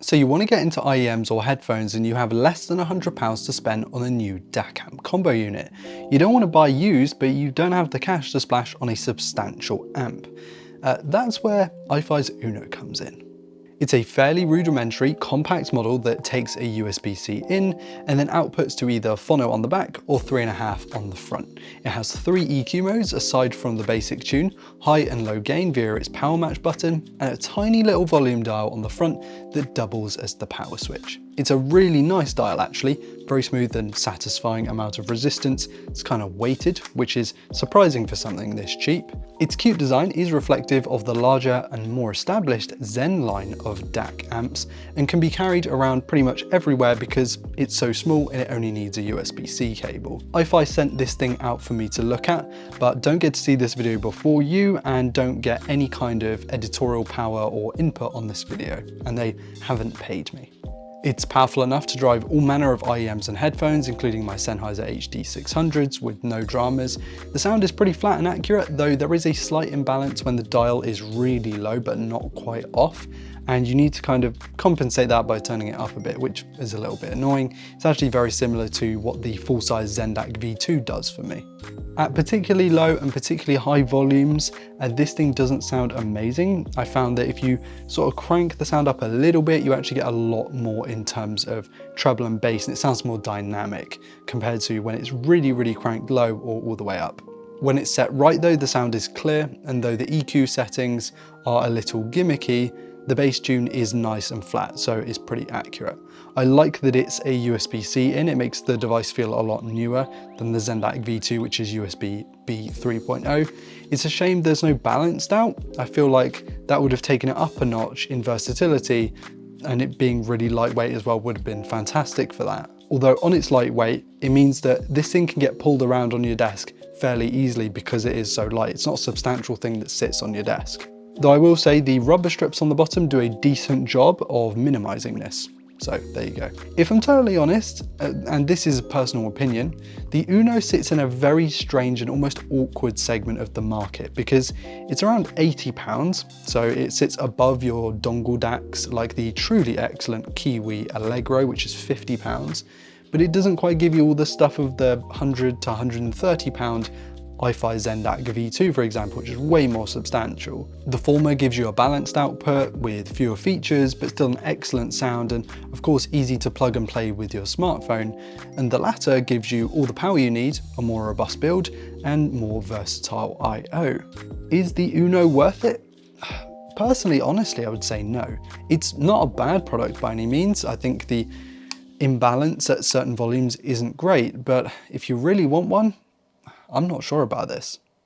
So you want to get into IEMs or headphones and you have less than £100 to spend on a new DAC AMP combo unit. You don't want to buy used, but you don't have the cash to splash on a substantial amp. That's where Ifi's Uno comes in. It's a fairly rudimentary, compact model that takes a USB-C in and then outputs to either phono on the back or 3.5 on the front. It has 3 EQ modes aside from the basic tune, high and low gain via its power match button, and a tiny little volume dial on the front that doubles as the power switch. It's a really nice dial actually, very smooth and satisfying amount of resistance. It's kind of weighted, which is surprising for something this cheap. Its cute design is reflective of the larger and more established Zen line of DAC amps and can be carried around pretty much everywhere because it's so small and it only needs a USB-C cable. Ifi sent this thing out for me to look at, but don't get to see this video before you and don't get any kind of editorial power or input on this video, and they haven't paid me. It's powerful enough to drive all manner of IEMs and headphones, including my Sennheiser HD600s with no dramas. The sound is pretty flat and accurate, though there is a slight imbalance when the dial is really low but not quite off, and you need to kind of compensate that by turning it up a bit, which is a little bit annoying. It's actually very similar to what the full-size DAC V2 does for me. At particularly low and particularly high volumes, this thing doesn't sound amazing. I found that if you sort of crank the sound up a little bit, you actually get a lot more in terms of treble and bass, and it sounds more dynamic compared to when it's really, really cranked low or all the way up. When it's set right though, the sound is clear, and though the EQ settings are a little gimmicky, the bass tune is nice and flat, so it's pretty accurate. I like that it's a USB-C in. It makes the device feel a lot newer than the DAC V2, which is USB-B 3.0. It's a shame there's no balanced out. I feel like that would have taken it up a notch in versatility, and it being really lightweight as well would have been fantastic for that. Although on its lightweight, it means that this thing can get pulled around on your desk fairly easily because it is so light. It's not a substantial thing that sits on your desk. Though I will say the rubber strips on the bottom do a decent job of minimizing this. So there you go. If I'm totally honest, and this is a personal opinion, the Uno sits in a very strange and almost awkward segment of the market because it's around £80, so it sits above your dongle DACs like the truly excellent Kiwi Allegro, which is £50, but it doesn't quite give you all the stuff of the £100 to £130 Ifi DAC V2, for example, which is way more substantial. The former gives you a balanced output with fewer features, but still an excellent sound and of course easy to plug and play with your smartphone. And the latter gives you all the power you need, a more robust build, and more versatile I/O. Is the Uno worth it? Personally, honestly, I would say no. It's not a bad product by any means. I think the imbalance at certain volumes isn't great, but if you really want one, I'm not sure about this.